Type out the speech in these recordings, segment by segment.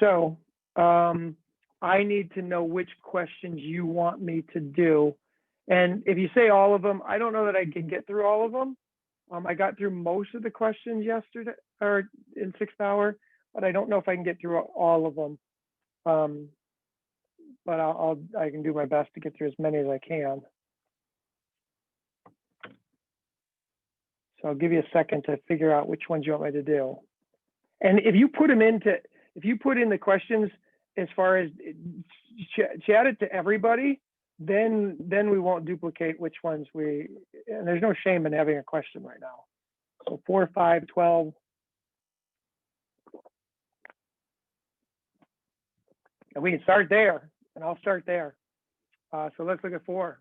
So I need to know which questions you want me to do. And if you say all of them, I don't know that I can get through all of them. I got through most of the questions yesterday or in 6th hour, but I don't know if I can get through all of them. But I can do my best to get through as many as I can. So I'll give you a second to figure out which ones you want me to do. And if you put them into, if you put in the questions as far as chat it to everybody, then we won't duplicate which ones we, and there's no shame in having a question right now. So 4, 5, 12. And we can start there, and I'll start there. So let's look at 4.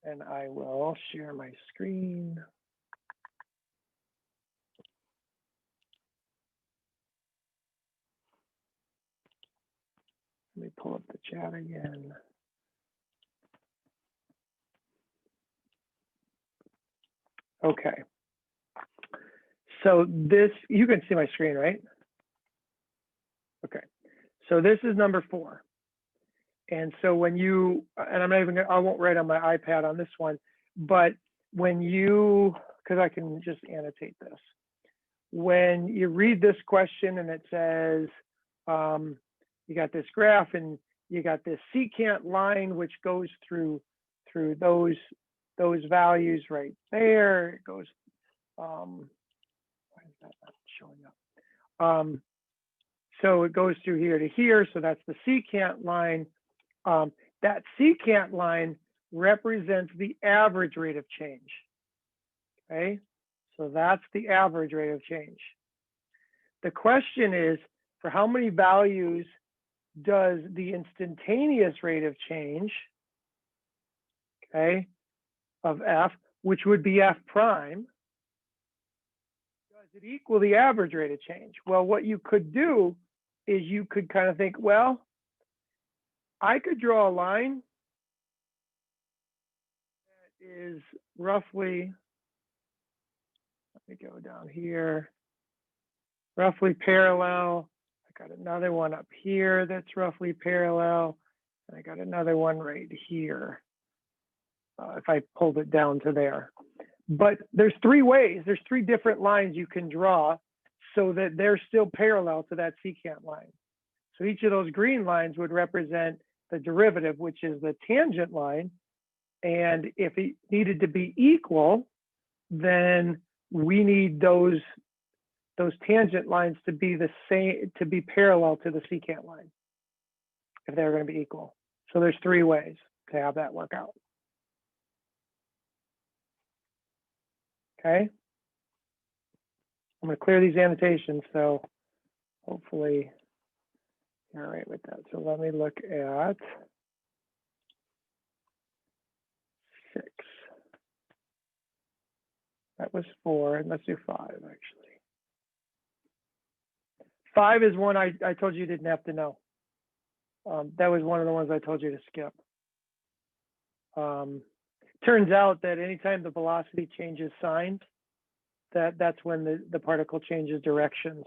And I will share my screen. Let me pull up the chat again. Okay. So this, you can see my screen, right? Okay. So this is number 4. And so when you, and I'm not even gonna, I won't write on my iPad on this one, but when you, because I can just annotate this. When you read this question and it says, you got this graph and you got this secant line, which goes through those values right there. It goes, why is that not showing up? So it goes through here to here. So that's the secant line. That secant line represents the average rate of change. Okay, so that's the average rate of change. The question is, for how many values does the instantaneous rate of change, okay, of f, which would be f prime, does it equal the average rate of change? Well, what you could do is you could kind of think, well, I could draw a line that is roughly, let me go down here, roughly parallel. I got another one up here that's roughly parallel. And I got another one right here, if I pulled it down to there. But there's 3 ways, there's 3 different lines you can draw so that they're still parallel to that secant line. So each of those green lines would represent the derivative, which is the tangent line. And if it needed to be equal, then we need those tangent lines to be the same, to be parallel to the secant line, if they're going to be equal. So there's 3 ways to have that work out. Okay. I'm going to clear these annotations, so hopefully you're all right with that. So let me look at 6. That was 4, and let's do 5 actually. 5 is one I told you didn't have to know. That was one of the ones I told you to skip. Turns out that anytime the velocity changes signs, that's when the particle changes directions.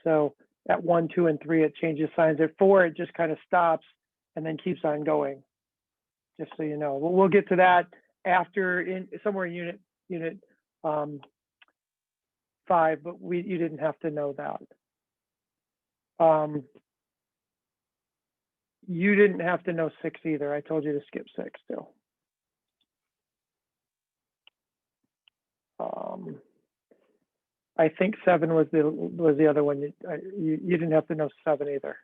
So at 1, 2, and 3, it changes signs. At 4, it just kind of stops and then keeps on going. Just so you know, we'll get to that after somewhere in unit 5, but you didn't have to know that. You didn't have to know 6 either. I told you to skip 6 too. I think 7 was the other one. You didn't have to know 7 either.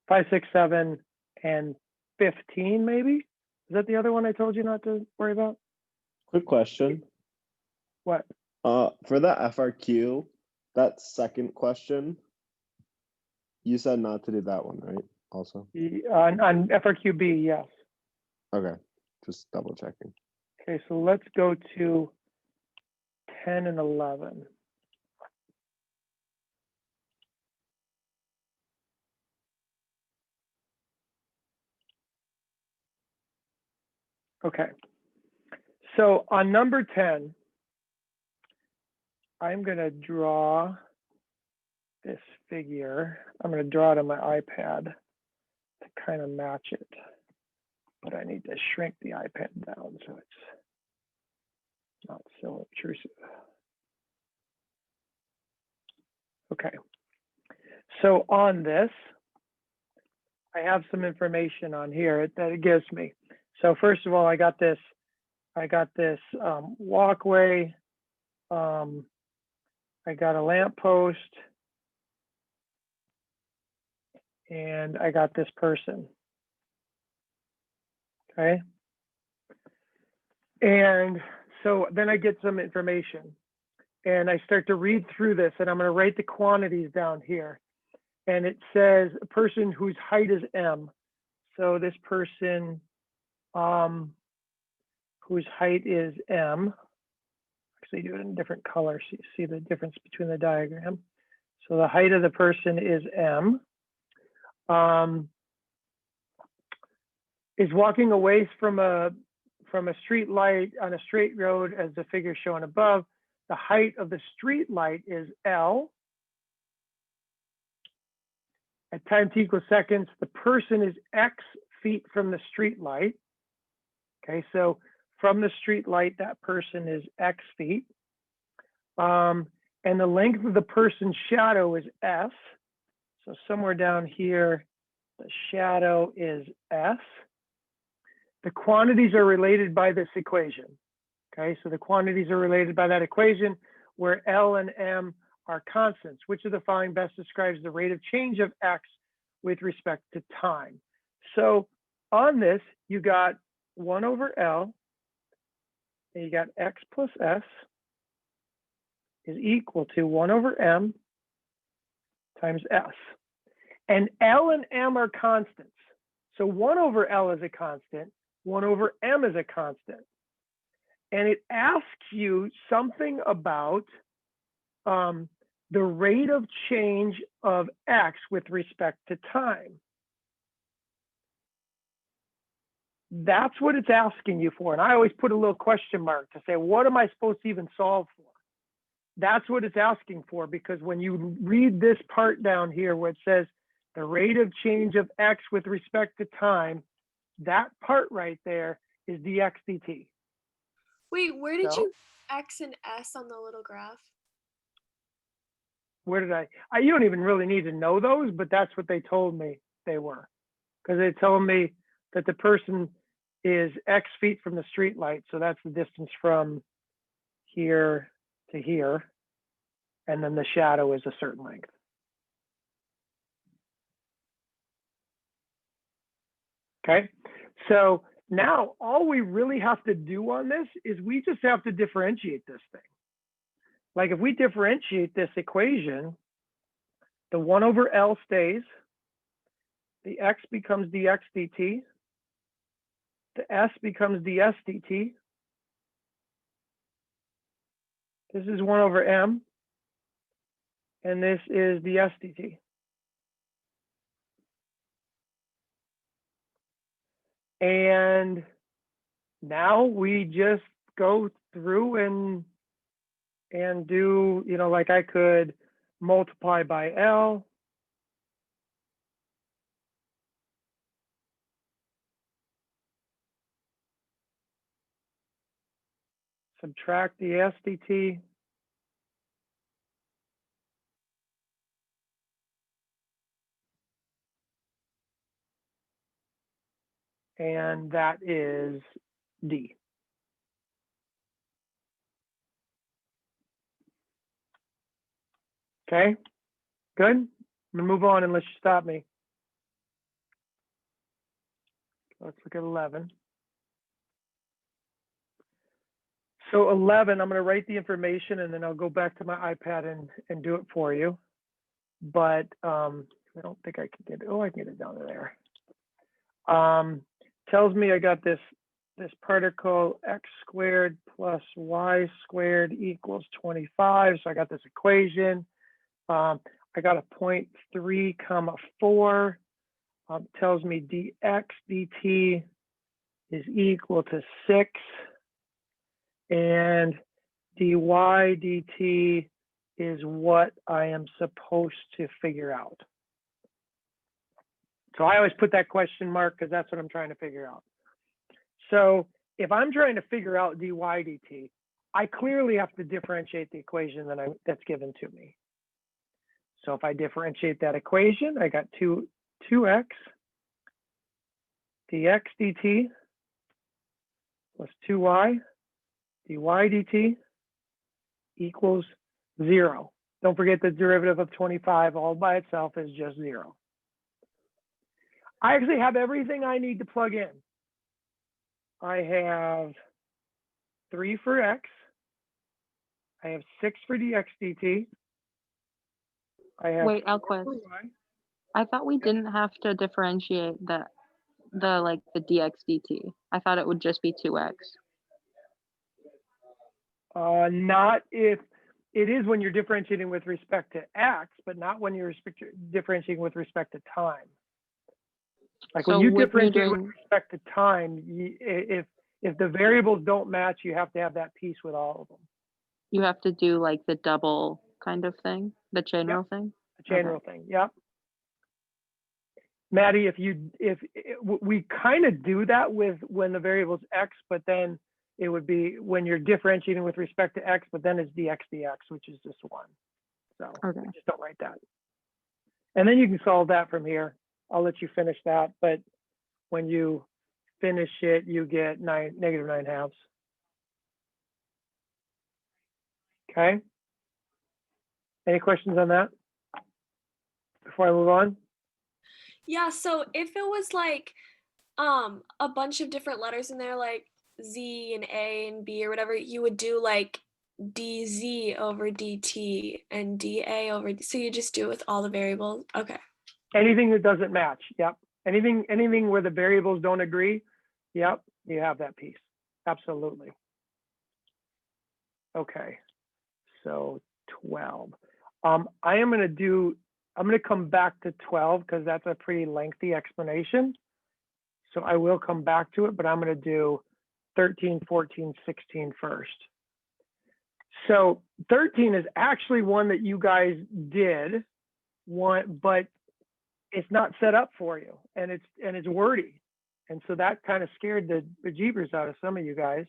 5, 6, 7, and 15 maybe. Is that the other one I told you not to worry about? Quick question. What? For the FRQ, that second question, you said not to do that one, right? Also. On FRQB, yes. Okay, just double checking. Okay, so let's go to 10 and 11. Okay, so on number 10, I'm going to draw this figure. I'm going to draw it on my iPad to kind of match it. But I need to shrink the iPad down so it's not so obtrusive. Okay. So on this, I have some information on here that it gives me. So first of all, I got this walkway. I got a lamppost, and I got this person. Okay. And so then I get some information, and I start to read through this, and I'm going to write the quantities down here. And it says a person whose height is M. So this person whose height is M. Actually, do it in different colors so you see the difference between the diagram. So the height of the person is M. Is walking away from a street light on a straight road as the figure shown above. The height of the street light is L. At time t equals seconds, the person is X feet from the street light. Okay, so from the street light, that person is X feet. And the length of the person's shadow is S. So somewhere down here, the shadow is S. The quantities are related by this equation. Okay, so the quantities are related by that equation where L and M are constants. Which of the following best describes the rate of change of X with respect to time? So on this, you got 1 over L, and you got X plus S is equal to 1 over M times S. And L and M are constants. So 1 over L is a constant, 1 over M is a constant. And it asks you something about the rate of change of X with respect to time. That's what it's asking you for. And I always put a little question mark to say, what am I supposed to even solve for? That's what it's asking for, because when you read this part down here where it says the rate of change of X with respect to time, that part right there is dx dt. Wait, where did you X and S on the little graph? Where did you don't even really need to know those, but that's what they told me they were. Because they told me that the person is X feet from the street light. So that's the distance from here to here. And then the shadow is a certain length. Okay, so now all we really have to do on this is we just have to differentiate this thing. Like if we differentiate this equation, the 1 over L stays, the X becomes dx dt, the S becomes ds dt. This is 1 over M, and this is ds dt. And now we just go through and do, you know, like I could multiply by L. Subtract the SDT. And that is D. Okay, good. I'm gonna move on unless you stop me. Let's look at 11. So 11, I'm gonna write the information and then I'll go back to my iPad and do it for you. But I don't think I can get it. Oh, I can get it down to there. Tells me I got this particle x squared plus y squared equals 25. So I got this equation. I got a 0.3 comma 4. Tells me dx dt is equal to 6. And dy dt is what I am supposed to figure out. So I always put that question mark because that's what I'm trying to figure out. So if I'm trying to figure out dy dt, I clearly have to differentiate the equation that's given to me. So if I differentiate that equation, I got 2x dx dt plus 2y dy dt equals 0. Don't forget the derivative of 25 all by itself is just 0. I actually have everything I need to plug in. I have 3 for x. I have 6 for dx dt. I have Wait, 4 Alquist. for y. I thought we didn't have to differentiate the dx dt. I thought it would just be 2x. Not if it is when you're differentiating with respect to x, but not when you're differentiating with respect to time. Like So when you when you're differentiate with doing- respect to time, if the variables don't match, you have to have that piece with all of them. You have to do like the double kind of thing, the chain rule thing. The chain rule thing, yep. Maddie, we kind of do that with when the variable's x, but then it would be when you're differentiating with respect to x, but then it's dx dx, which is just 1. So Okay. we just don't write that. And then you can solve that from here. I'll let you finish that, but when you finish it, you get negative 9 halves. Okay. Any questions on that before I move on? Yeah, so if it was like a bunch of different letters in there, like Z and A and B or whatever, you would do like dz over dt and dA over so you just do it with all the variables. Okay. Anything that doesn't match, yep. Anything where the variables don't agree, yep, you have that piece. Absolutely. Okay, so 12. I'm going to come back to 12 because that's a pretty lengthy explanation. So I will come back to it, but I'm going to do 13, 14, 16 first. So 13 is actually one that you guys did, but it's not set up for you, and it's wordy, and so that kind of scared the bejeebers out of some of you guys.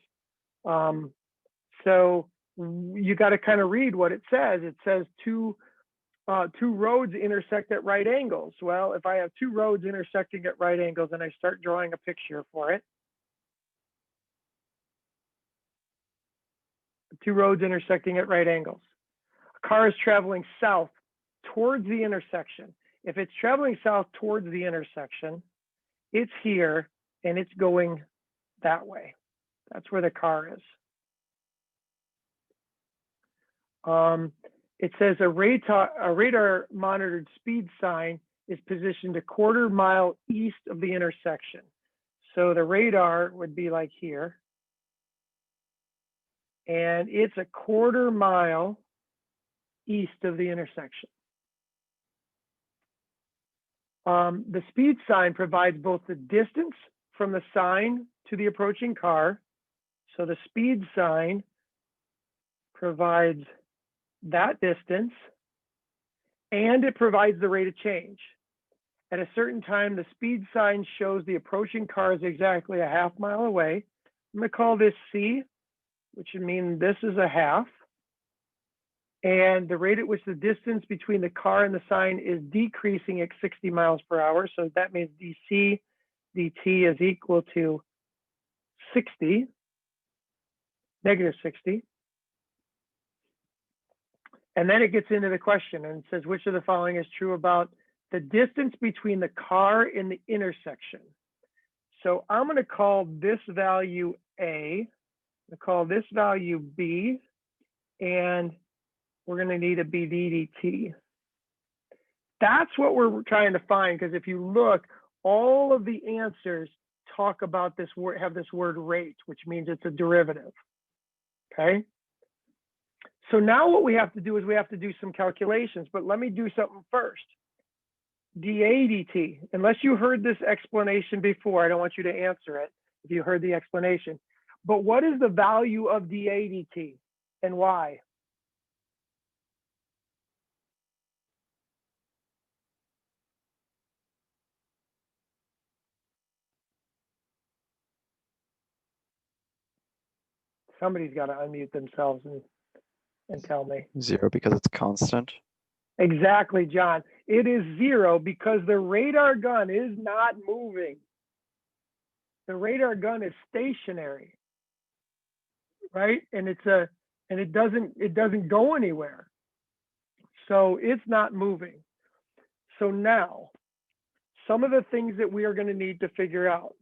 So you got to kind of read what it says. It says two roads intersect at right angles. Well, if I have 2 roads intersecting at right angles and I start drawing a picture for it, 2 roads intersecting at right angles. A car is traveling south towards the intersection. If it's traveling south towards the intersection, it's here and it's going that way. That's where the car is. It says a radar monitored speed sign is positioned a 1/4 mile east of the intersection. So the radar would be like here. And it's a 1/4 mile east of the intersection. The speed sign provides both the distance from the sign to the approaching car. So the speed sign provides that distance, and it provides the rate of change. At a certain time, the speed sign shows the approaching car is exactly a 1/2 mile away. I'm going to call this C, which would mean this is a 1/2. And the rate at which the distance between the car and the sign is decreasing at 60 miles per hour. So that means dc dt is equal to 60, negative 60. And then it gets into the question and it says, which of the following is true about the distance between the car and the intersection? So I'm going to call this value A, I'm going to call this value B, and we're going to need a BD/dt. That's what we're trying to find, because if you look, all of the answers talk about this word, have this word rate, which means it's a derivative. Okay. So now what we have to do is we have to do some calculations, but let me do something first. dA/dt, unless you heard this explanation before, I don't want you to answer it if you heard the explanation. But what is the value of dA/dt? and why? Somebody's got to unmute themselves and tell me. 0 because it's constant. Exactly, John. It is 0 because the radar gun is not moving. The radar gun is stationary, right? And it doesn't go anywhere. So it's not moving. So now, some of the things that we are going to need to figure out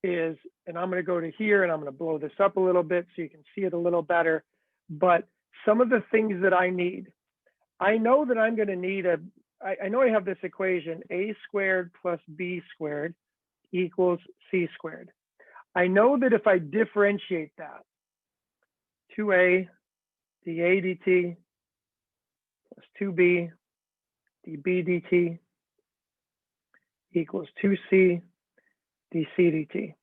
is, and I'm going to go to here and I'm going to blow this up a little bit so you can see it a little better. But some of the things that I need, I know that I'm going to need I know I have this equation, a squared plus b squared equals c squared. I know that if I differentiate that, 2a dA dt plus 2b dB dt equals 2c dC dt.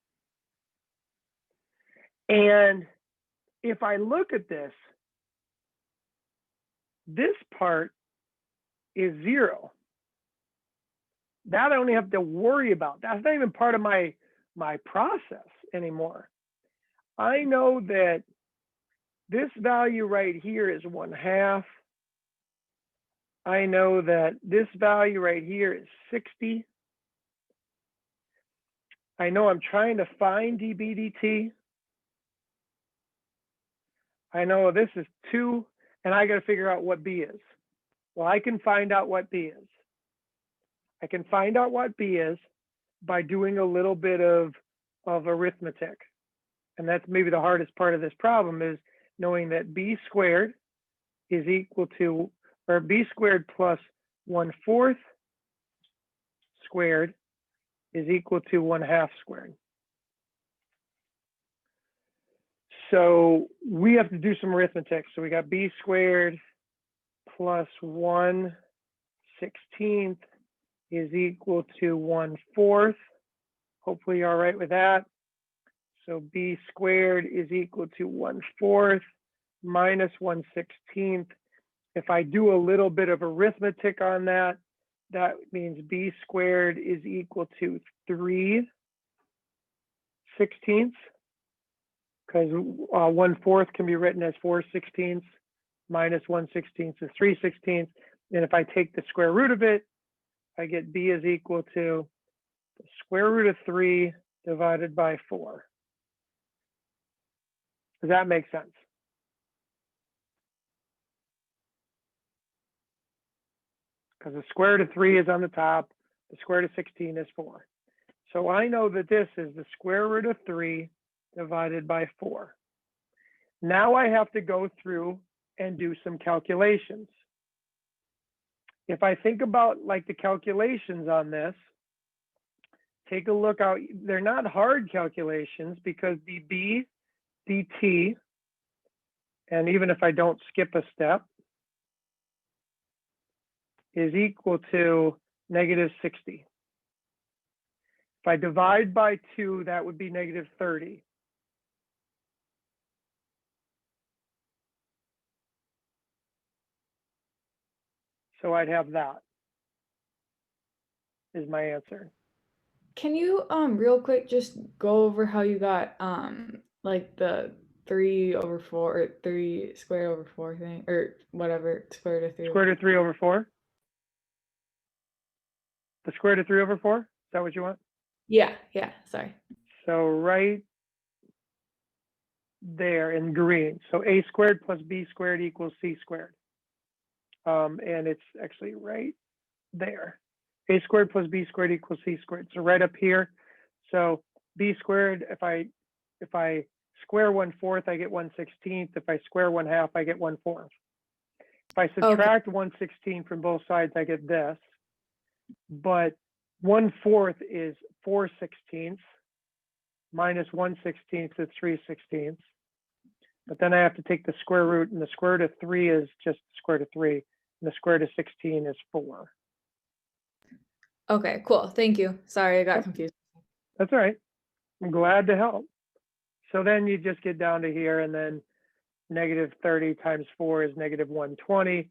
And if I look at this part is 0. That I don't have to worry about. That's not even part of my process anymore. I know that this value right here is 1/2. I know that this value right here is 60. I know I'm trying to find dB dt. I know this is 2, and I got to figure out what b is. Well, I can find out what b is. I can find out what b is by doing a little bit of arithmetic. And that's maybe the hardest part of this problem, is knowing that b squared is equal to, or b squared plus 1/4 squared is equal to 1/2 squared. So we have to do some arithmetic. So we got b squared plus 1/16 is equal to 1/4. Hopefully you're all right with that. So b squared is equal to 1/4 minus 1/16. If I do a little bit of arithmetic on that, that means b squared is equal to 3/16, because 1/4 can be written as 4/16 minus 1/16 is 3/16. And if I take the square root of it, I get b is equal to the square root of 3 divided by 4. Does that make sense? Because the square root of 3 is on the top, the square root of 16 is 4. So I know that this is the square root of 3 divided by 4. Now I have to go through and do some calculations. If I think about like the calculations on this, take a look out. They're not hard calculations because dB dt, and even if I don't skip a step, is equal to -60. If I divide by 2, that would be -30. So I'd have that is my answer. Can you real quick just go over how you got like the 3/4 or 3 squared over 4 thing, or whatever, square root of 3 Square root of 3 over 4? The square root of 3 over 4? Is that what you want? Yeah, sorry. So right there in green. So a squared plus b squared equals c squared. And it's actually right there. A squared plus b squared equals c squared. So right up here. So b squared, if I square 1/4, I get 1/16. If I square 1/2, I get 1/4. If I subtract 1/16 from both sides, I get this. But 1/4 is 4/16 minus 1/16 is 3/16. But then I have to take the square root, and the square root of 3 is just the square root of 3, and the square root of 16 is 4. Okay, cool. Thank you. Sorry, I got confused. That's all right. I'm glad to help. So then you just get down to here, and then negative 30 times 4 is negative 120.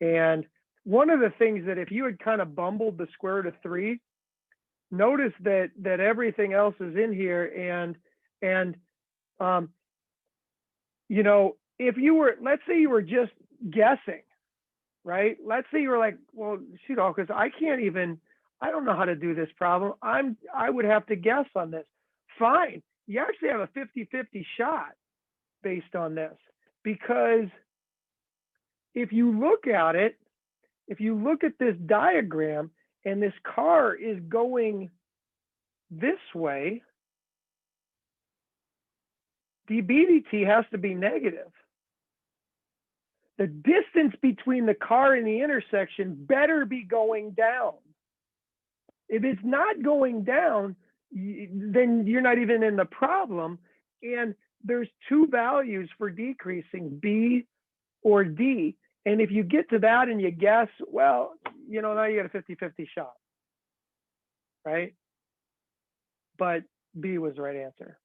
And one of the things that if you had kind of bumbled the square root of 3, notice that everything else is in here. And you know, if you were, let's say you were just guessing, right? Let's say you were like, well, shoot, because I don't know how to do this problem. I would have to guess on this. Fine. You actually have a 50-50 shot based on this, because if you look at it, if you look at this diagram and this car is going this way, dB/dt has to be negative. The distance between the car and the intersection better be going down. If it's not going down, then you're not even in the problem. And there's two values for decreasing, B or D. And if you get to that and you guess, well, you know, now you got a 50-50 shot, right? But B was the right answer.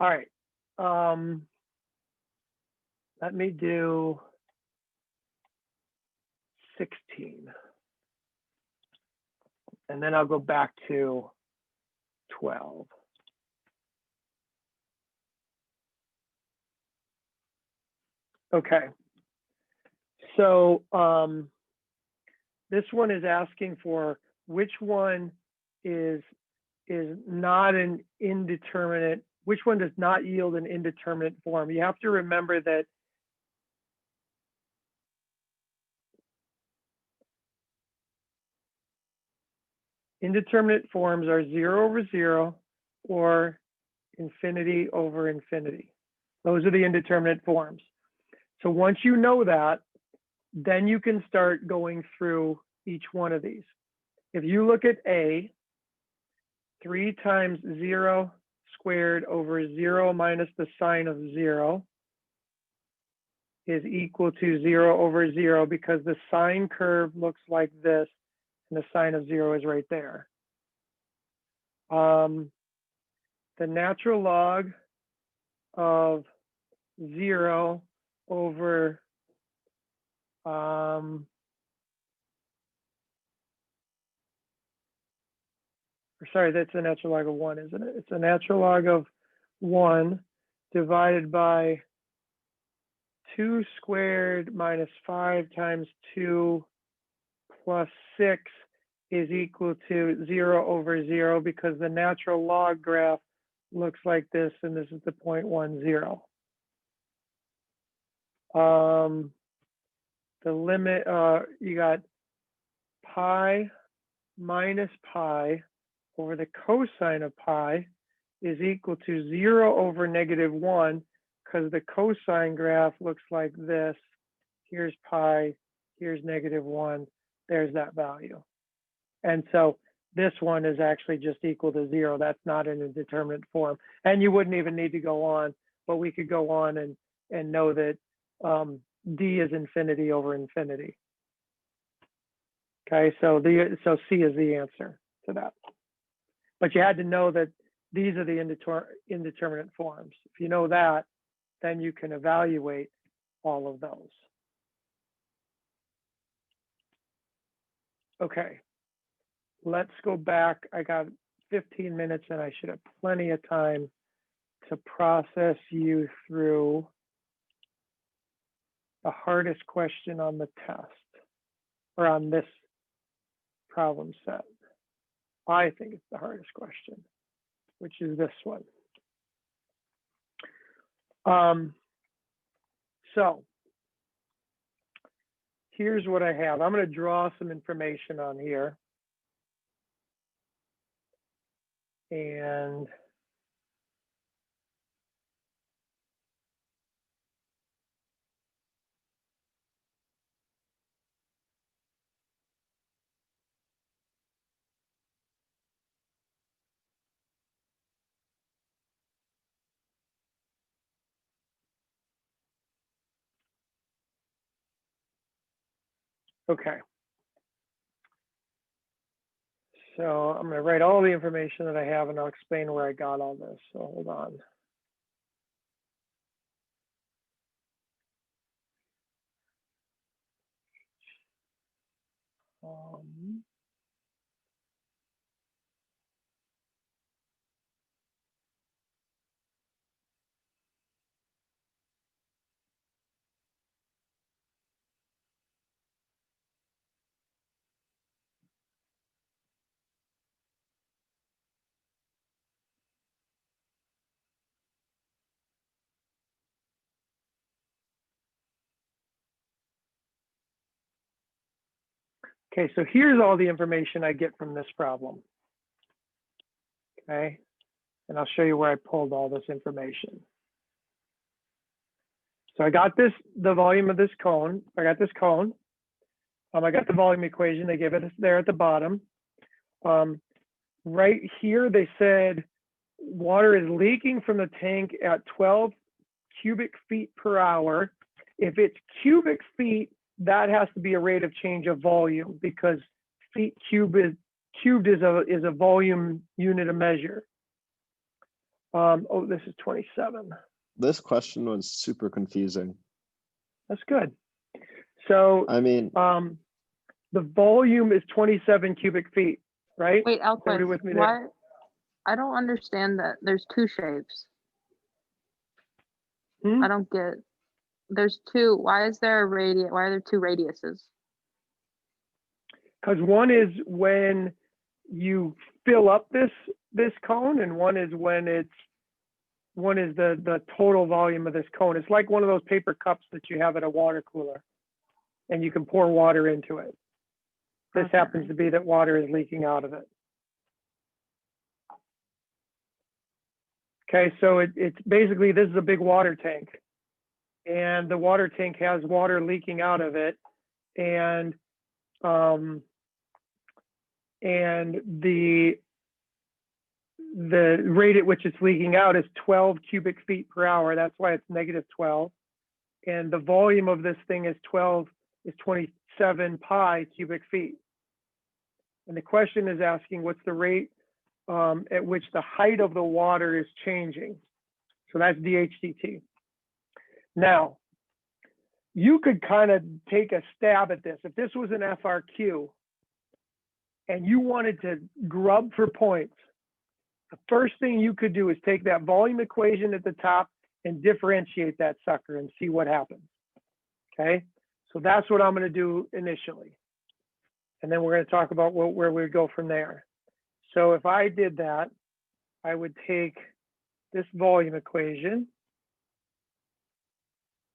All right. Let me do 16. And then I'll go back to 12. Okay. So this one is asking for which one is not an indeterminate, which one does not yield an indeterminate form. You have to remember that indeterminate forms are 0 over 0 or infinity over infinity. Those are the indeterminate forms. So once you know that, then you can start going through each one of these. If you look at A, 3 times 0 squared over 0 minus the sine of 0 is equal to 0 over 0, because the sine curve looks like this and the sine of 0 is right there. The natural log of 0 over sorry, that's a natural log of 1, isn't it? It's a natural log of 1 divided by 2 squared minus 5 times 2 plus 6 is equal to 0 over 0, because the natural log graph looks like this, and this is the 0.10. The limit, you got pi minus pi over the cosine of pi is equal to 0 over negative 1, because the cosine graph looks like this. Here's pi, here's negative 1, there's that value. And so this one is actually just equal to 0. That's not an indeterminate form. And you wouldn't even need to go on, but we could go on and know that D is infinity over infinity. Okay, so C is the answer to that. But you had to know that these are the indeterminate forms. If you know that, then you can evaluate all of those. Okay, let's go back. I got 15 minutes and I should have plenty of time to process you through the hardest question on the test, or on this problem set. I think it's the hardest question, which is this one. So here's what I have. I'm going to draw some information on here. And okay. So I'm going to write all the information that I have, and I'll explain where I got all this. So hold on. Okay, so here's all the information I get from this problem. Okay, and I'll show you where I pulled all this information. So I got this, the volume of this cone. I got this cone. I got the volume equation. They give it there at the bottom. Right here, they said water is leaking from the tank at 12 cubic feet per hour. If it's cubic feet, that has to be a rate of change of volume because feet cubed is a volume unit of measure. Oh, this is 27. This question was super confusing. That's good. So I mean, the volume is 27 cubic feet, right? Wait, Everybody Alquist, with me there? why? I don't understand that. There's two shapes. Hmm? I don't get. There's two. Why is there a radius? Why are there two radiuses? Because one is when you fill up this cone, and one is when the total volume of this cone. It's like one of those paper cups that you have at a water cooler, and you can pour water into it. This Okay. happens to be that water is leaking out of it. Okay, so it's basically, this is a big water tank, and the water tank has water leaking out of it, and the rate at which it's leaking out is 12 cubic feet per hour. That's why it's negative 12. And the volume of this thing is 27 pi cubic feet. And the question is asking what's the rate at which the height of the water is changing. So that's dHdt. Now, you could kind of take a stab at this. If this was an FRQ and you wanted to grub for points, the first thing you could do is take that volume equation at the top and differentiate that sucker and see what happens. Okay, so that's what I'm going to do initially. And then we're going to talk about where we go from there. So if I did that, I would take this volume equation,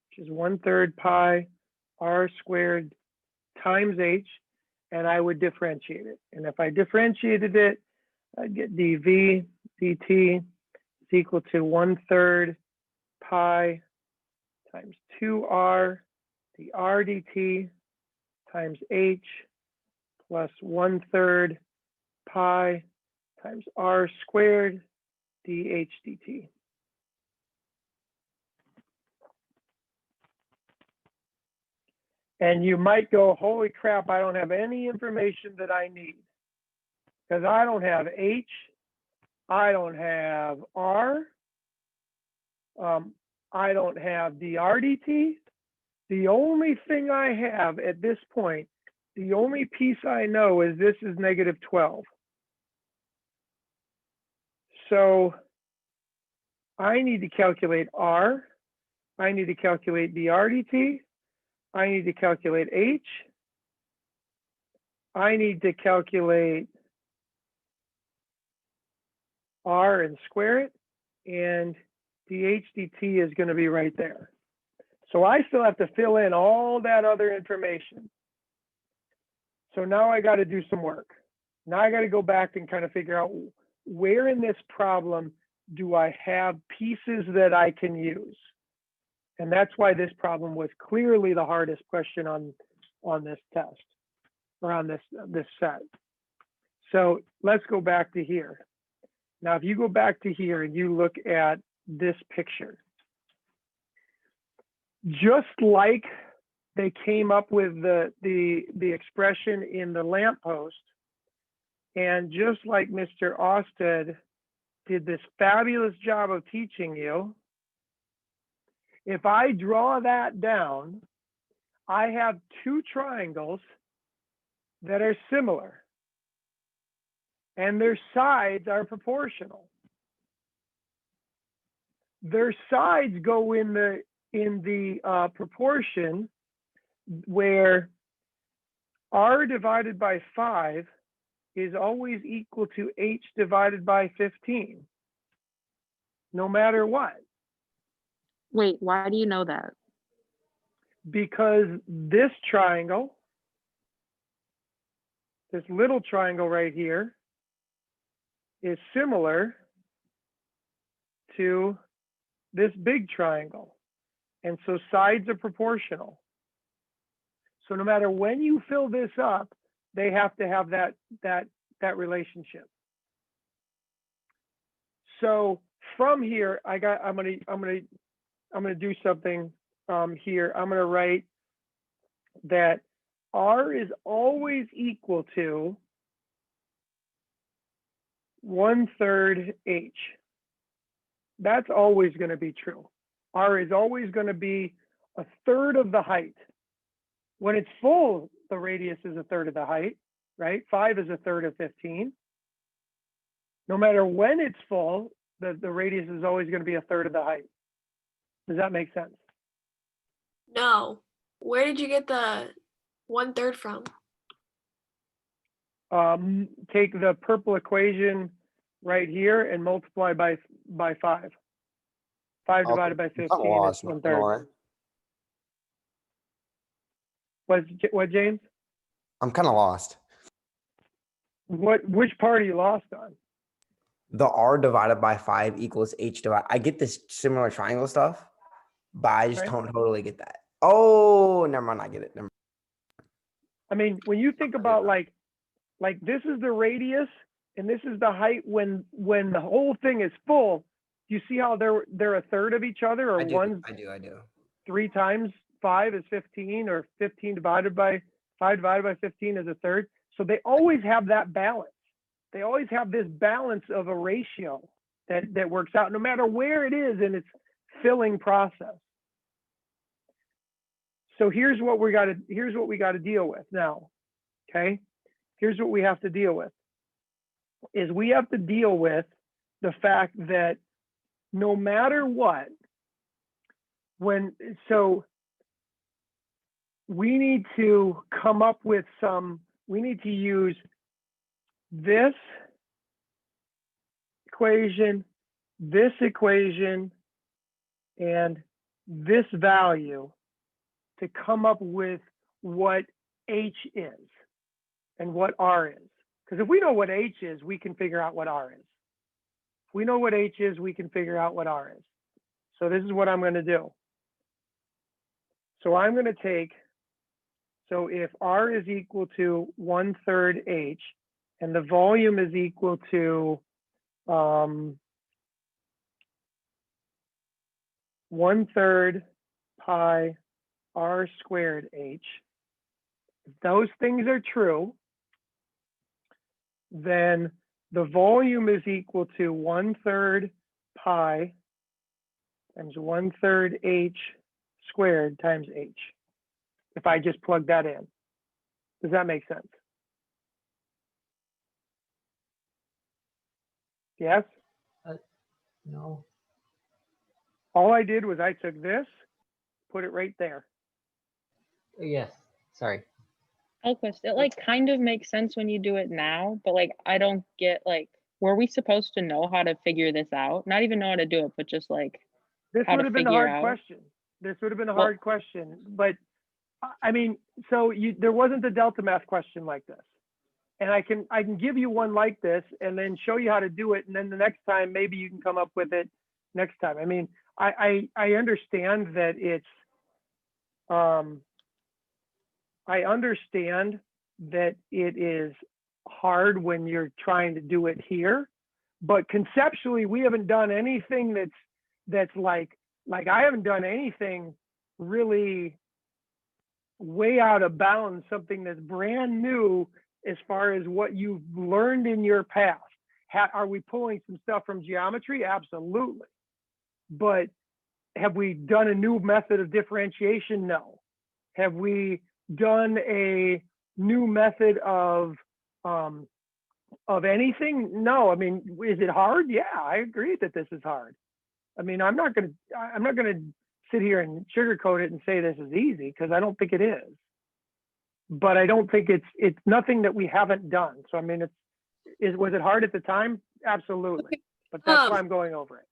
which is 1/3 pi r squared times h, and I would differentiate it. And if I differentiated it, I'd get dv dt is equal to 1/3 pi times 2r dr dt times h plus 1/3 pi times r squared dh dt. And you might go, holy crap, I don't have any information that I need. Because I don't have h, I don't have r, I don't have dr dt. The only thing I have at this point, the only piece I know is this is negative 12. So I need to calculate r, I need to calculate dr dt, I need to calculate h, I need to calculate r and square it, and dh dt is going to be right there. So I still have to fill in all that other information. So now I got to do some work. Now I got to go back and kind of figure out where in this problem do I have pieces that I can use. And that's why this problem was clearly the hardest question on this test, or on this set. So let's go back to here. Now, if you go back to here and you look at this picture, just like they came up with the expression in the lamppost, and just like Mr. Austed did this fabulous job of teaching you, if I draw that down, I have two triangles that are similar, and their sides are proportional. Their sides go in the proportion where r divided by 5 is always equal to h divided by 15, no matter what. Wait, why do you know that? Because this triangle, this little triangle right here, is similar to this big triangle. And so sides are proportional. So no matter when you fill this up, they have to have that relationship. So from here, I'm gonna do something here. I'm gonna write that r is always equal to 1/3 h. That's always going to be true. R is always going to be 1/3 of the height. When it's full, the radius is 1/3 of the height, right? 5 is 1/3 of 15. No matter when it's full, the radius is always going to be 1/3 of the height. Does that make sense? No. Where did you get the 1/3 from? Take the purple equation right here and multiply by 5. 5 divided by 15 is 1/3. What, James? I'm kind of lost. Which part are you lost on? The r divided by 5 equals h divided. I get this similar triangle stuff, but I just Right. don't totally get that. Oh, never mind. I get it. Never mind. I mean, when you think about like this is the radius and this is the height when the whole thing is full. Do you see how they're 1/3 of each other, or I do. one's I do. 3 times 5 is 15, or 15 divided by 5 divided by 15 is 1/3. So they always have that balance. They always have this balance of a ratio that works out no matter where it is in its filling process. So here's what we got to deal with now. Okay, here's what we have to deal with. Is we have to deal with the fact that no matter what, we need to come up with we need to use this equation, and this value to come up with what h is and what r is. Because if we know what h is, we can figure out what r is. If we know what h is, we can figure out what r is. So this is what I'm going to do. So I'm going to take, so if r is equal to 1/3 h and the volume is equal to 1/3 pi r squared h, if those things are true, then the volume is equal to 1/3 pi times 1/3 h squared times h. If I just plug that in, does that make sense? Yes? No. All I did was I took this, put it right there. Yes. Sorry. Elquist, it like kind of makes sense when you do it now, but like I don't get like, were we supposed to know how to figure this out? Not even know how to do it, but just like This how would to have been a figure hard out. question. This would have been a Well- hard question, but I mean, so there wasn't a delta math question like this. And I can give you one like this and then show you how to do it. And then the next time, maybe you can come up with it next time. I mean, I understand that it's, I understand that it is hard when you're trying to do it here, but conceptually, we haven't done anything that's like I haven't done anything really way out of bounds, something that's brand new as far as what you've learned in your past. Are we pulling some stuff from geometry? Absolutely. But have we done a new method of differentiation? No. Have we done a new method of anything? No. I mean, is it hard? Yeah, I agree that this is hard. I mean, I'm not gonna sit here and sugarcoat it and say this is easy, because I don't think it is. But I don't think it's nothing that we haven't done. So I mean, was it hard at the time? Absolutely. But that's why I'm going over it.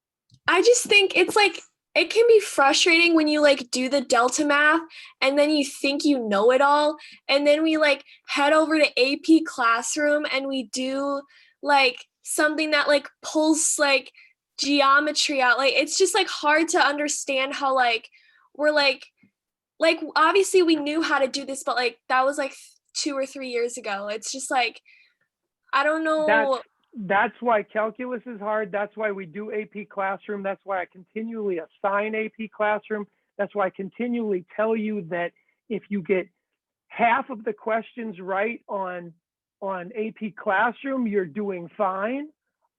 I just think it's like, it can be frustrating when you like do the delta math and then you think you know it all, and then we like head over to AP Classroom and we do like something that like pulls like geometry out. Like it's just like hard to understand how like we're like obviously we knew how to do this, but like that was like 2 or 3 years ago. It's just like, I don't know. That's why calculus is hard. That's why we do AP Classroom. That's why I continually assign AP Classroom. That's why I continually tell you that if you get half of the questions right on AP Classroom, you're doing fine.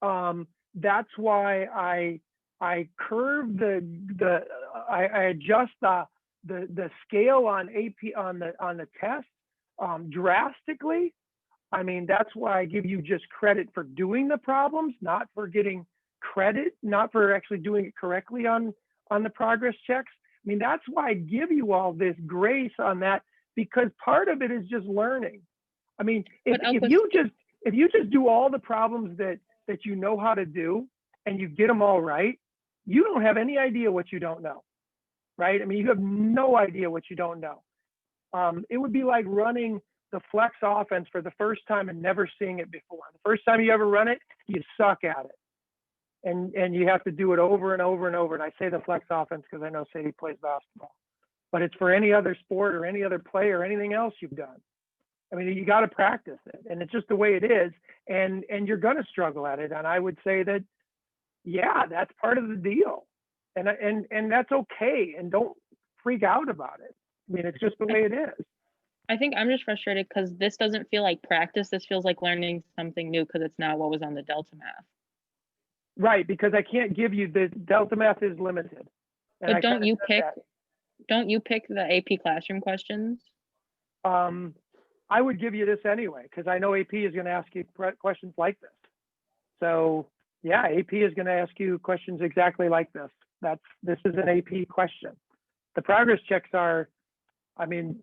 That's why I curve I adjust the scale on AP on the test drastically. I mean, that's why I give you just credit for doing the problems, not for getting credit, not for actually doing it correctly on the progress checks. I mean, that's why I give you all this grace on that, because part of it is just learning. I mean, if you just do all the problems that you know how to do and you get them all right, you don't have any idea what you don't know, right? I mean, you have no idea what you don't know. It would be like running the flex offense for the first time and never seeing it before. The first time you ever run it, you suck at it. And you have to do it over and over and over. And I say the flex offense because I know Sadie plays basketball, but it's for any other sport or any other play or anything else you've done. I mean, you got to practice it, and it's just the way it is. And you're going to struggle at it. And I would say that, yeah, that's part of the deal. And that's okay. And don't freak out about it. I mean, it's just the way it is. I think I'm just frustrated because this doesn't feel like practice. This feels like learning something new because it's not what was on the delta math. Right, because I can't give you the delta math is limited. But don't you pick the AP Classroom questions? I would give you this anyway, because I know AP is going to ask you questions like this. So yeah, AP is going to ask you questions exactly like this. This is an AP question. The progress checks are, I mean,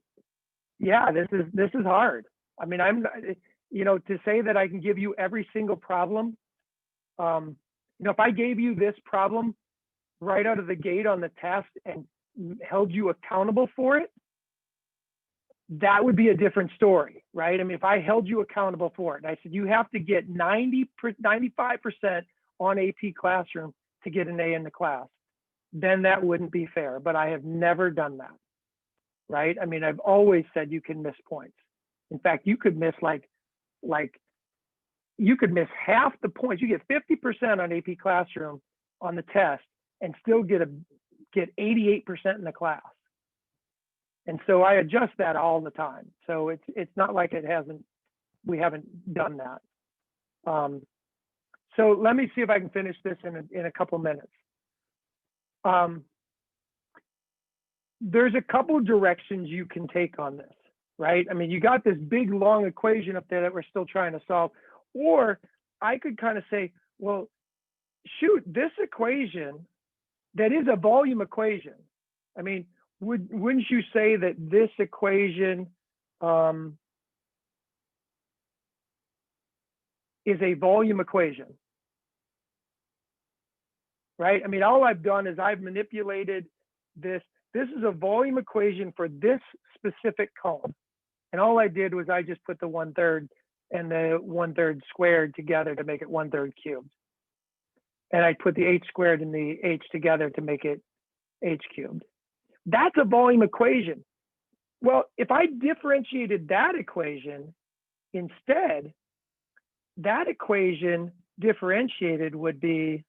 yeah, this is hard. I mean, to say that I can give you every single problem, if I gave you this problem right out of the gate on the test and held you accountable for it, that would be a different story, right? I mean, if I held you accountable for it and I said, you have to get 95% on AP Classroom to get an A in the class, then that wouldn't be fair. But I have never done that, right? I mean, I've always said you can miss points. In fact, you could miss you could miss half the points. You get 50% on AP Classroom on the test and still get 88% in the class. And so I adjust that all the time. So it's not like we haven't done that. So let me see if I can finish this in a couple minutes. There's a couple directions you can take on this, right? I mean, you got this big long equation up there that we're still trying to solve. Or I could kind of say, well, shoot, this equation, that is a volume equation. I mean, wouldn't you say that this equation is a volume equation, right? I mean, all I've done is I've manipulated this. This is a volume equation for this specific cone. And all I did was I just put the 1/3 and the 1/3 squared together to make it 1/3 cubed. And I put the h squared and the h together to make it h cubed. That's a volume equation. Well, if I differentiated that equation instead, that equation differentiated would be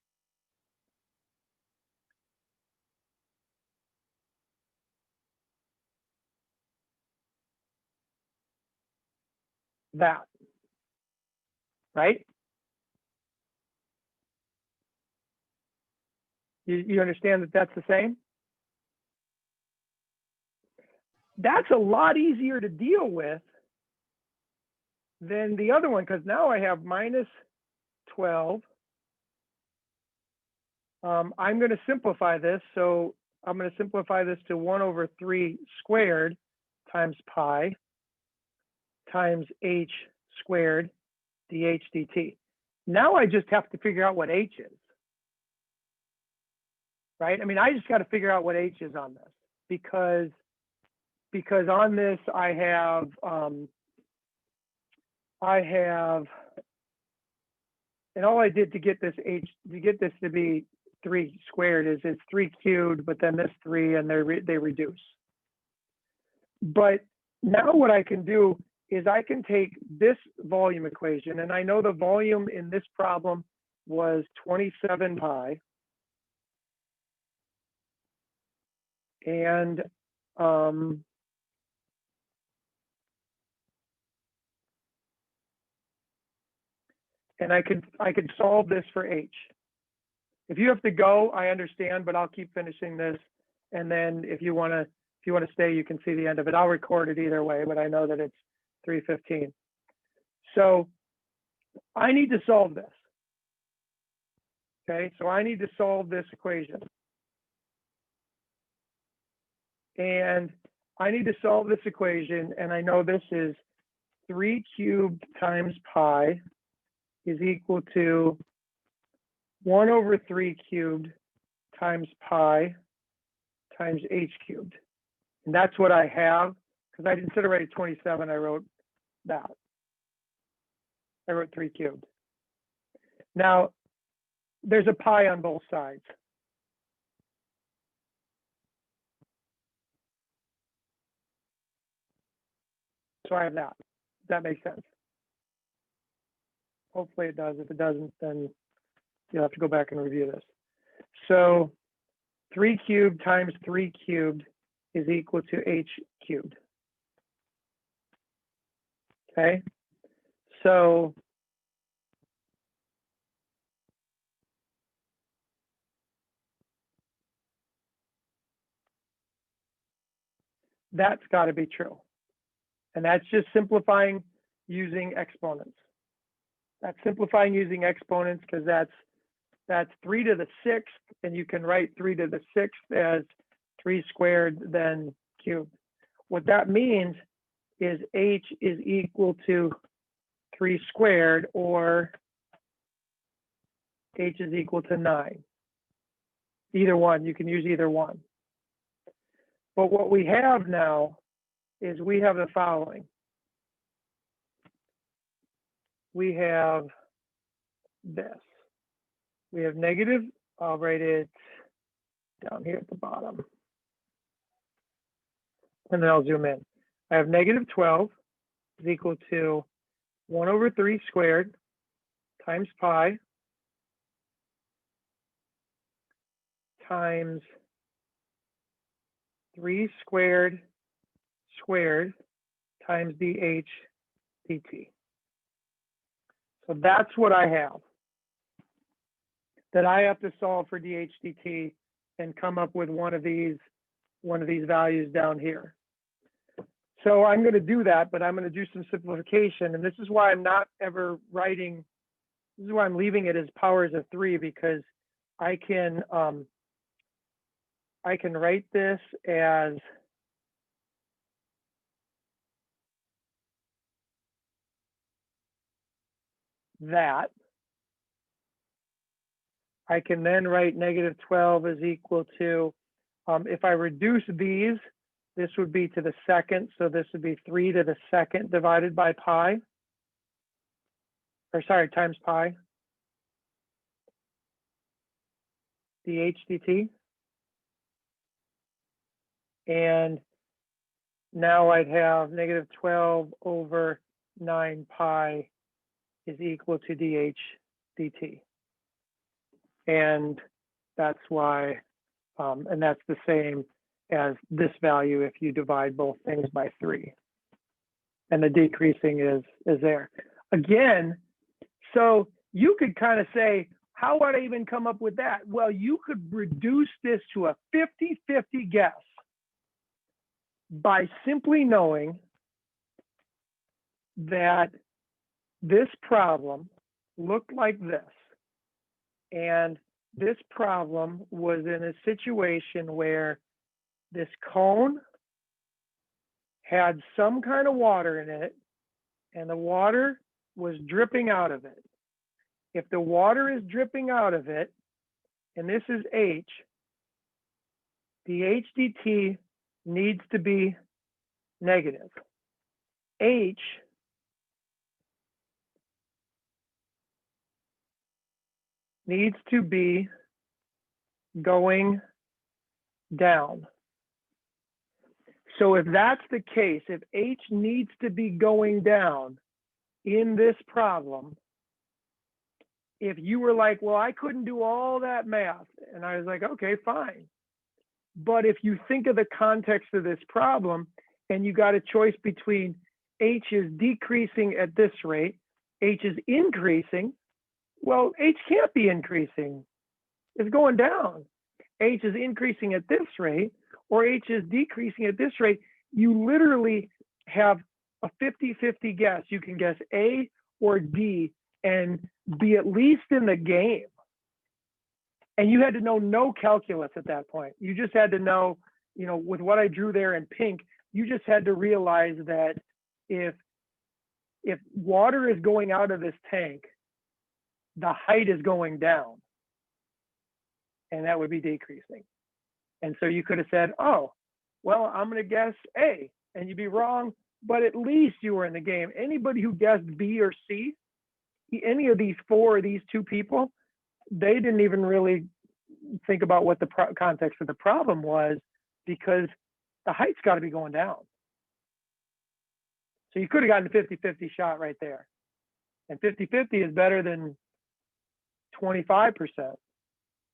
that, right? You understand that that's the same? That's a lot easier to deal with then the other one, because now I have minus 12. I'm going to simplify this. So I'm going to simplify this to 1 over 3 squared times pi times h squared dh dt. Now I just have to figure out what h is. Right? I mean, I just got to figure out what h is on this because on this I have and all I did to get this to be 3 squared is it's 3 cubed, but then this 3 and they reduce. But now what I can do is I can take this volume equation, and I know the volume in this problem was 27 pi. And I could solve this for h. If you have to go, I understand, but I'll keep finishing this. And then if you want to stay, you can see the end of it. I'll record it either way, but I know that it's 3:15. So I need to solve this. Okay, so I need to solve this equation. And I need to solve this equation, and I know this is 3 cubed times pi is equal to 1 over 3 cubed times pi times h cubed. And that's what I have, because instead of writing 27, I wrote that. I wrote 3 cubed. Now, there's a pi on both sides. So I have that. That makes sense. Hopefully it does. If it doesn't, then you'll have to go back and review this. So 3 cubed times 3 cubed is equal to h cubed. Okay, so that's got to be true. And that's just simplifying using exponents. That's simplifying using exponents because that's 3 to the 6th, and you can write 3 to the 6th as 3 squared then cubed. What that means is h is equal to 3 squared, or h is equal to 9. Either one, you can use either one. But what we have now is we have the following. We have this. We have negative, I'll write it down here at the bottom. And then I'll zoom in. I have negative 12 is equal to 1 over 3 squared times pi times 3 squared squared times dh dt. So that's what I have. That I have to solve for dh dt and come up with one of these values down here. So I'm going to do that, but I'm going to do some simplification, and this is why I'm not ever writing. This is why I'm leaving it as powers of 3, because I can write this as that. I can then write negative 12 is equal to, if I reduce these, this would be to the second. So this would be 3 to the second divided by pi, or sorry, times pi, dh dt. And now I'd have negative 12 over 9 pi is equal to dh dt. And that's why, and that's the same as this value if you divide both things by 3. And the decreasing is there. Again, so you could kind of say, how would I even come up with that? Well, you could reduce this to a 50-50 guess by simply knowing that this problem looked like this. And this problem was in a situation where this cone had some kind of water in it, and the water was dripping out of it. If the water is dripping out of it, and this is H, the H dt needs to be negative. H needs to be going down. So if that's the case, if H needs to be going down in this problem, if you were like, well, I couldn't do all that math, and I was like, okay, fine. But if you think of the context of this problem and you got a choice between H is decreasing at this rate, H is increasing, well, H can't be increasing. It's going down. H is increasing at this rate, or H is decreasing at this rate. You literally have a 50-50 guess. You can guess A or D and be at least in the game. And you had to know no calculus at that point. You just had to know, you know, with what I drew there in pink, you just had to realize that if water is going out of this tank, the height is going down, and that would be decreasing. And so you could have said, oh, well, I'm going to guess A, and you'd be wrong, but at least you were in the game. Anybody who guessed B or C, any of these four or these two people, they didn't even really think about what the context of the problem was, because the height's got to be going down. So you could have gotten a 50-50 shot right there. And 50-50 is better than 25%,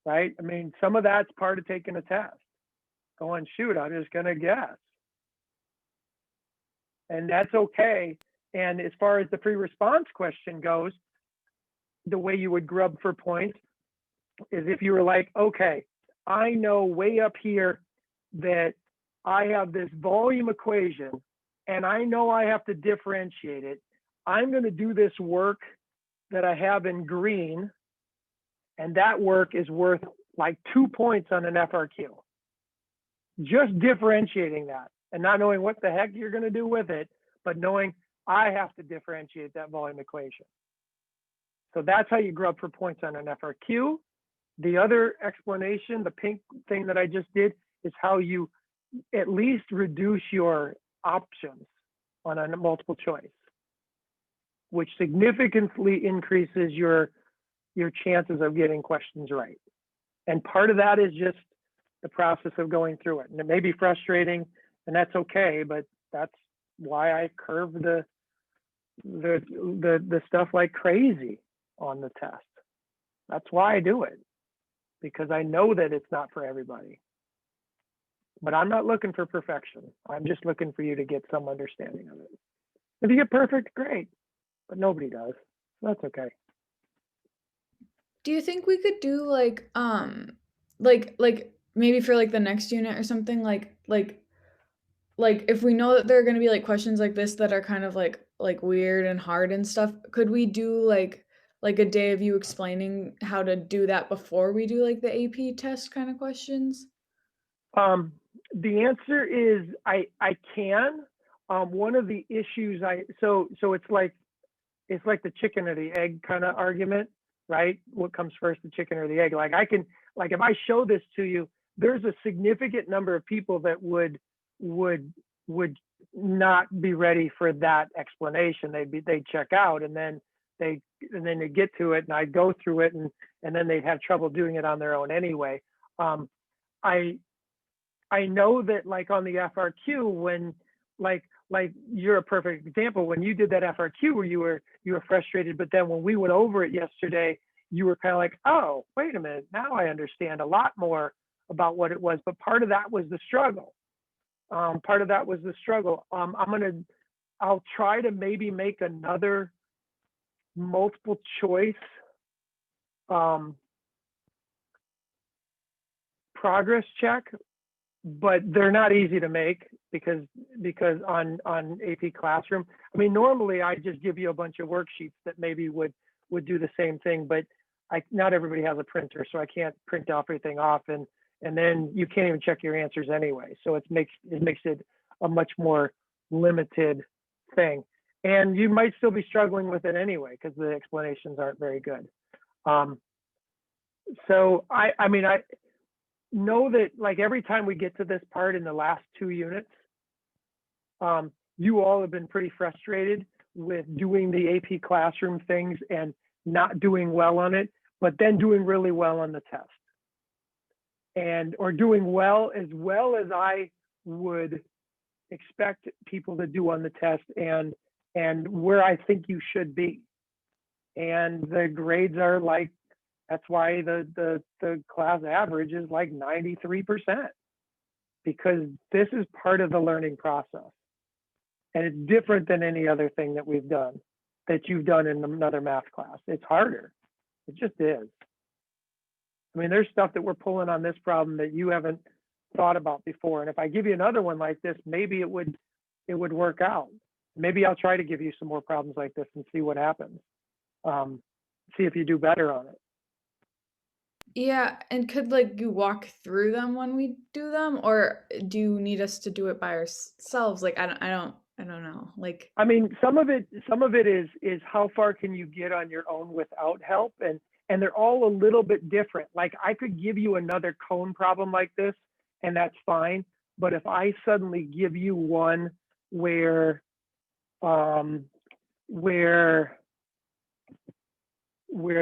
right? I mean, some of that's part of taking a test. Going, shoot, I'm just going to guess. And that's okay. And as far as the free response question goes, the way you would grub for points is if you were like, okay, I know way up here that I have this volume equation and I know I have to differentiate it. I'm going to do this work that I have in green, and that work is worth like 2 points on an FRQ. Just differentiating that and not knowing what the heck you're going to do with it, but knowing I have to differentiate that volume equation. So that's how you grub for points on an FRQ. The other explanation, the pink thing that I just did, is how you at least reduce your options on a multiple choice, which significantly increases your chances of getting questions right. And part of that is just the process of going through it. And it may be frustrating, and that's okay, but that's why I curve the stuff like crazy on the test. That's why I do it, because I know that it's not for everybody. But I'm not looking for perfection. I'm just looking for you to get some understanding of it. If you get perfect, great, but nobody does. That's okay. Do you think we could do like maybe for like the next unit or something, like if we know that there are going to be like questions like this that are kind of like weird and hard and stuff, could we do like a day of you explaining how to do that before we do like the AP test kind of questions? The answer is I can. One of the issues so it's like the chicken or the egg kind of argument, right? What comes first, the chicken or the egg? Like if I show this to you, there's a significant number of people that would not be ready for that explanation. They'd check out, and then they get to it, and I'd go through it, and then they'd have trouble doing it on their own anyway. I know that like on the FRQ, when like you're a perfect example, when you did that FRQ where you were frustrated, but then when we went over it yesterday, you were kind of like, oh, wait a minute, now I understand a lot more about what it was. But part of that was the struggle. I'll try to maybe make another multiple choice progress check, but they're not easy to make because on AP Classroom, I mean, normally I just give you a bunch of worksheets that maybe would do the same thing, but not everybody has a printer, so I can't print everything off, and then you can't even check your answers anyway. So it makes it a much more limited thing, and you might still be struggling with it anyway because the explanations aren't very good. So I mean, I know that like every time we get to this part in the last 2 units, you all have been pretty frustrated with doing the AP Classroom things and not doing well on it, but then doing really well on the test, or doing well as I would expect people to do on the test, and where I think you should be. And the grades are like, that's why the class average is like 93%, because this is part of the learning process. And it's different than any other thing that we've done, that you've done in another math class. It's harder. It just is. I mean, there's stuff that we're pulling on this problem that you haven't thought about before. And if I give you another one like this, maybe it would work out. Maybe I'll try to give you some more problems like this and see what happens. See if you do better on it. Yeah, and could like you walk through them when we do them, or do you need us to do it by ourselves? Like I don't know. Like I mean, some of it is how far can you get on your own without help, and they're all a little bit different. Like I could give you another cone problem like this, and that's fine. But if I suddenly give you one where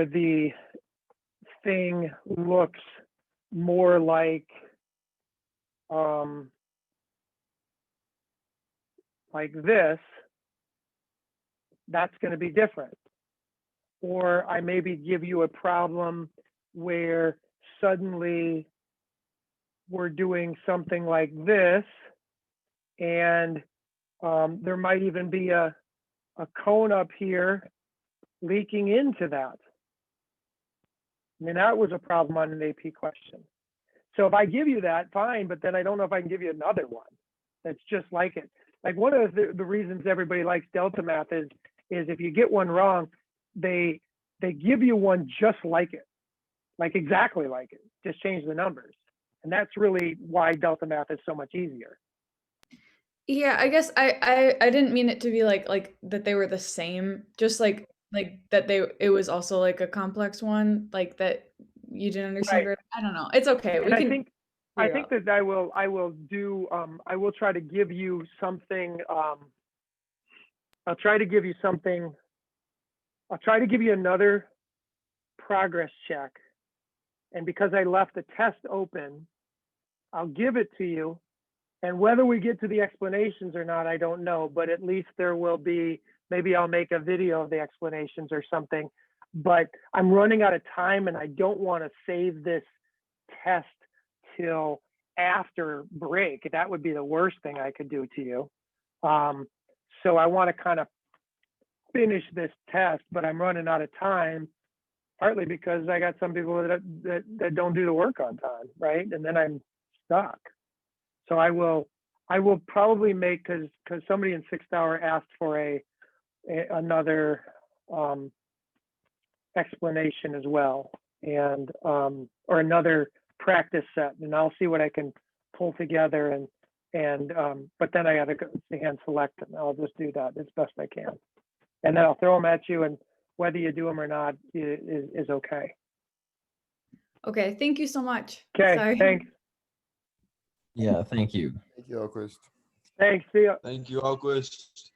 the thing looks more like this, that's going to be different. Or I maybe give you a problem where suddenly we're doing something like this, and there might even be a cone up here leaking into that. I mean, that was a problem on an AP question. So if I give you that, fine, but then I don't know if I can give you another one that's just like it. Like one of the reasons everybody likes Delta Math is if you get one wrong, they give you one just like it, like exactly like it, just change the numbers. And that's really why Delta Math is so much easier. yeah, I guess I didn't mean it to be like that they were the same, just like that it was also like a complex one, like that you didn't understand. Right. I don't know. It's okay. And We can. I think that I will try to give you something. I'll try to give you another progress check. And because I left the test open, I'll give it to you. And whether we get to the explanations or not, I don't know, but at least there will be, maybe I'll make a video of the explanations or something. But I'm running out of time and I don't want to save this test till after break. That would be the worst thing I could do to you. So I want to kind of finish this test, but I'm running out of time, partly because I got some people that don't do the work on time, right? And then I'm stuck. So I will probably make, because somebody in 6th hour asked for another explanation as well, and or another practice set, and I'll see what I can pull together, and but then I got to go hand select them. I'll just do that as best I can, and then I'll throw them at you, and whether you do them or not is okay. Okay, thank you so much. Okay, Sorry. thanks. Yeah, thank you. Thank you, Alquist. Thanks. See ya. Thank you, Alquist.